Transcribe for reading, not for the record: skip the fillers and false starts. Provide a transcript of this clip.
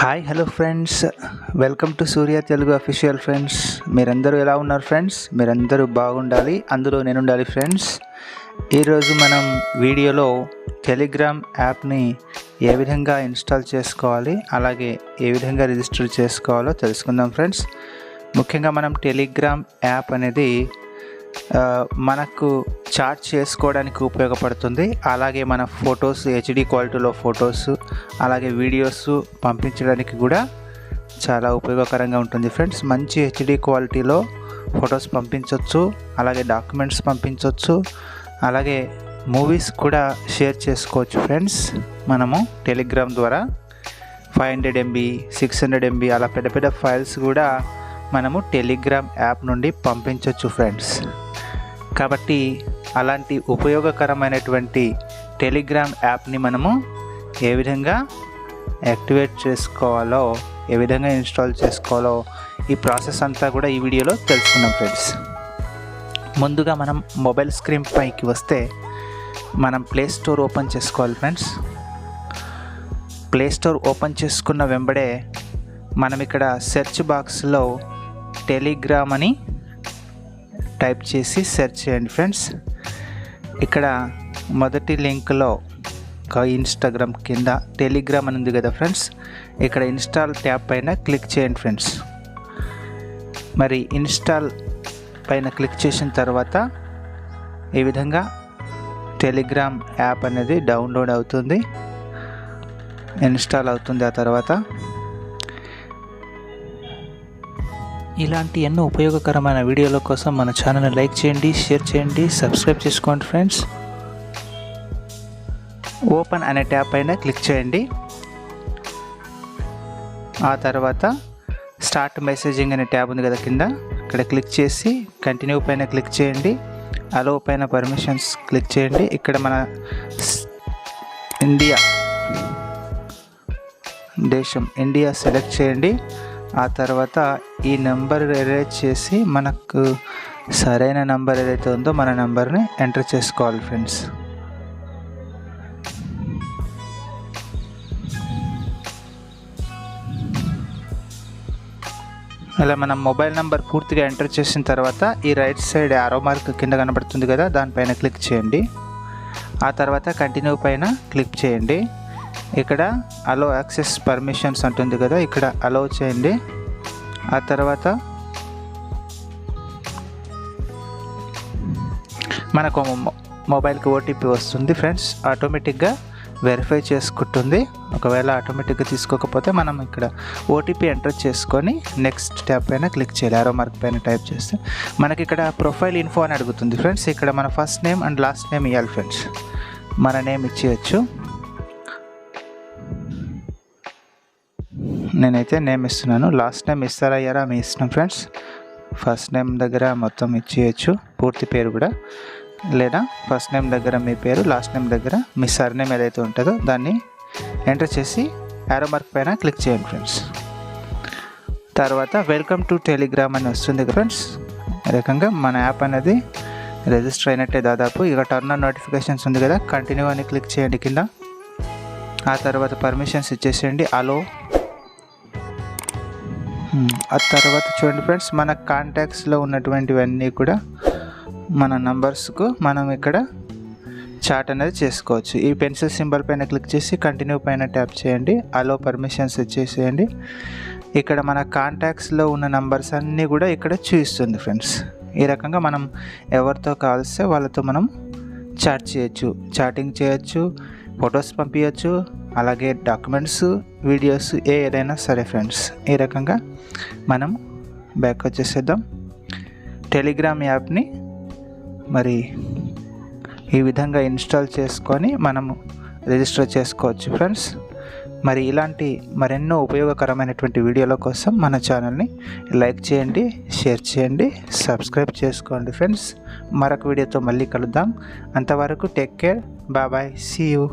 Hi hello friends, welcome to Suryateluguofficial friends. మీరందరూ ఎలా ఉన్నారు ఫ్రెండ్స్? మీరందరూ బాగుండాలి, అందులో నేను ఉండాలి ఫ్రెండ్స్. ఈరోజు మనం వీడియోలో టెలిగ్రామ్ యాప్ని ఏ విధంగా ఇన్స్టాల్ చేసుకోవాలి, అలాగే ఏ విధంగా రిజిస్టర్ చేసుకోవాలో తెలుసుకుందాం ఫ్రెండ్స్. ముఖ్యంగా మనం టెలిగ్రామ్ యాప్ అనేది మనకు చాట్ చేసుకోవడానికి ఉపయోగపడుతుంది. అలాగే మన ఫొటోస్ హెచ్డి క్వాలిటీలో ఫొటోస్, అలాగే వీడియోస్ పంపించడానికి కూడా చాలా ఉపయోగకరంగా ఉంటుంది ఫ్రెండ్స్. మంచి హెచ్డి క్వాలిటీలో ఫొటోస్ పంపించవచ్చు, అలాగే డాక్యుమెంట్స్ పంపించవచ్చు, అలాగే మూవీస్ కూడా షేర్ చేసుకోవచ్చు ఫ్రెండ్స్. మనము టెలిగ్రామ్ ద్వారా 500 MB 600 MB అలా పెద్ద పెద్ద ఫైల్స్ కూడా మనము టెలిగ్రామ్ యాప్ నుండి పంపించవచ్చు ఫ్రెండ్స్. కాబట్టి అలాంటి ఉపయోగకరమైనటువంటి టెలిగ్రామ్ యాప్ని మనము ఏ విధంగా యాక్టివేట్ చేసుకోవాలో, ఏ విధంగా ఇన్స్టాల్ చేసుకోవాలో ఈ ప్రాసెస్ అంతా కూడా ఈ వీడియోలో తెలుసుకుందాం ఫ్రెండ్స్. ముందుగా మనం మొబైల్ స్క్రీన్ పైకి వస్తే మనం ప్లే స్టోర్ ఓపెన్ చేసుకోవాలి ఫ్రెండ్స్. ప్లే స్టోర్ ఓపెన్ చేసుకున్న వెంబడే మనం ఇక్కడ సెర్చ్ బాక్స్లో టెలిగ్రామ్ అని టైప్ చేసి సెర్చ్ చేయండి ఫ్రెండ్స్. ఇక్కడ మొదటి లింక్లో ఇన్స్టాగ్రామ్ కింద టెలిగ్రామ్ అని ఉంది కదా ఫ్రెండ్స్, ఇక్కడ ఇన్స్టాల్ ట్యాబ్ పైన క్లిక్ చేయండి ఫ్రెండ్స్. మరి ఇన్స్టాల్ పైన క్లిక్ చేసిన తర్వాత ఈ విధంగా టెలిగ్రామ్ యాప్ అనేది డౌన్లోడ్ అవుతుంది, ఇన్స్టాల్ అవుతుంది. ఆ తర్వాత ఇలాంటి ఎన్నో ఉపయోగకరమైన వీడియోల కోసం మన ఛానల్ని లైక్ చేయండి, షేర్ చేయండి, సబ్స్క్రైబ్ చేసుకోండి ఫ్రెండ్స్. ఓపెన్ అనే ట్యాబ్ పైన క్లిక్ చేయండి. ఆ తర్వాత స్టార్ట్ మెసేజింగ్ అనే ట్యాబ్ ఉంది కదా కింద, ఇక్కడ క్లిక్ చేసి కంటిన్యూ పైన క్లిక్ చేయండి. అలో పైన పర్మిషన్స్ క్లిక్ చేయండి. ఇక్కడ మన ఇండియా సెలెక్ట్ చేయండి. ఆ తర్వాత ఈ నెంబర్ ఎరేజ్ చేసి మనకు సరైన నెంబర్ ఏదైతే ఉందో మన నెంబర్ని ఎంటర్ చేసుకోవాలి ఫ్రెండ్స్. అలా మనం మొబైల్ నెంబర్ పూర్తిగా ఎంటర్ చేసిన తర్వాత ఈ రైట్ సైడ్ యారో మార్క్ కింద కనబడుతుంది కదా, దానిపైన క్లిక్ చేయండి. ఆ తర్వాత కంటిన్యూ పైన క్లిక్ చేయండి. ఇక్కడ అలో యాక్సెస్ పర్మిషన్స్ అంటుంది కదా, ఇక్కడ అలో చేయండి. ఆ తర్వాత మనకు మొబైల్కి ఓటీపీ వస్తుంది ఫ్రెండ్స్, ఆటోమేటిక్గా వెరిఫై చేసుకుంటుంది. ఒకవేళ ఆటోమేటిక్గా తీసుకోకపోతే మనం ఇక్కడ ఓటీపీ ఎంటర్ చేసుకొని నెక్స్ట్ ట్యాబ్ పైన క్లిక్ చేయాలి. ఆరో మార్క్ పైన టైప్ చేస్తే మనకి ఇక్కడ ప్రొఫైల్ ఇన్ఫో అని అడుగుతుంది ఫ్రెండ్స్. ఇక్కడ మన first name and last name ఇవ్వాలి ఫ్రెండ్స్. మన నేమ్ ఇచ్చేయచ్చు. నేనైతే నేమ్ ఇస్తున్నాను, లాస్ట్ నేమ్ ఇస్తారా అయ్యారా మీ ఇష్టం ఫ్రెండ్స్. ఫస్ట్ నేమ్ దగ్గర మొత్తం ఇచ్చేయచ్చు, పూర్తి పేరు కూడా, లేదా ఫస్ట్ నేమ్ దగ్గర మీ పేరు, లాస్ట్ నేమ్ దగ్గర మీ సర్ నేమ్ ఏదైతే ఉంటుందో దాన్ని ఎంటర్ చేసి యారో మార్క్ పైన క్లిక్ చేయండి ఫ్రెండ్స్. తర్వాత వెల్కమ్ టు టెలిగ్రామ్ అని వస్తుంది ఫ్రెండ్స్. ఈ రకంగా మన యాప్ అనేది రిజిస్టర్ అయినట్టే దాదాపు. ఇక టర్న్ ఆన్ నోటిఫికేషన్స్ ఉంది కదా, కంటిన్యూ అని క్లిక్ చేయండి కింద. ఆ తర్వాత పర్మిషన్స్ ఇచ్చేసేయండి, అలో. ఆ తర్వాత చూడండి ఫ్రెండ్స్, మన కాంటాక్ట్స్లో ఉన్నటువంటివన్నీ కూడా మన నంబర్స్కు మనం ఇక్కడ చాట్ అనేది చేసుకోవచ్చు. ఈ పెన్సిల్ సింబల్ పైన క్లిక్ చేసి కంటిన్యూ పైన ట్యాప్ చేయండి, అలో పర్మిషన్స్ ఇచ్చేసేయండి. ఇక్కడ మన కాంటాక్ట్స్లో ఉన్న నంబర్స్ అన్నీ కూడా ఇక్కడ చూపిస్తుంది ఫ్రెండ్స్. ఈ రకంగా మనం ఎవరితో కలిస్తే వాళ్ళతో మనం చాట్ చేయొచ్చు, చాటింగ్ చేయొచ్చు, ఫొటోస్ పంపించవచ్చు, అలాగే డాక్యుమెంట్స్, వీడియోస్ ఏదైనా సరే ఫ్రెండ్స్. ఈ రకంగా మనం బ్యాక్ వచ్చేసేద్దాం. టెలిగ్రామ్ యాప్ని మరి ఈ విధంగా ఇన్స్టాల్ చేసుకొని మనము రిజిస్టర్ చేసుకోవచ్చు ఫ్రెండ్స్. మరి ఇలాంటి మరెన్నో ఉపయోగకరమైనటువంటి వీడియోల కోసం మన ఛానల్ని లైక్ చేయండి, షేర్ చేయండి, సబ్స్క్రైబ్ చేసుకోండి ఫ్రెండ్స్. మరొక వీడియోతో మళ్ళీ కలుద్దాం. అంతవరకు take care, bye bye, see you.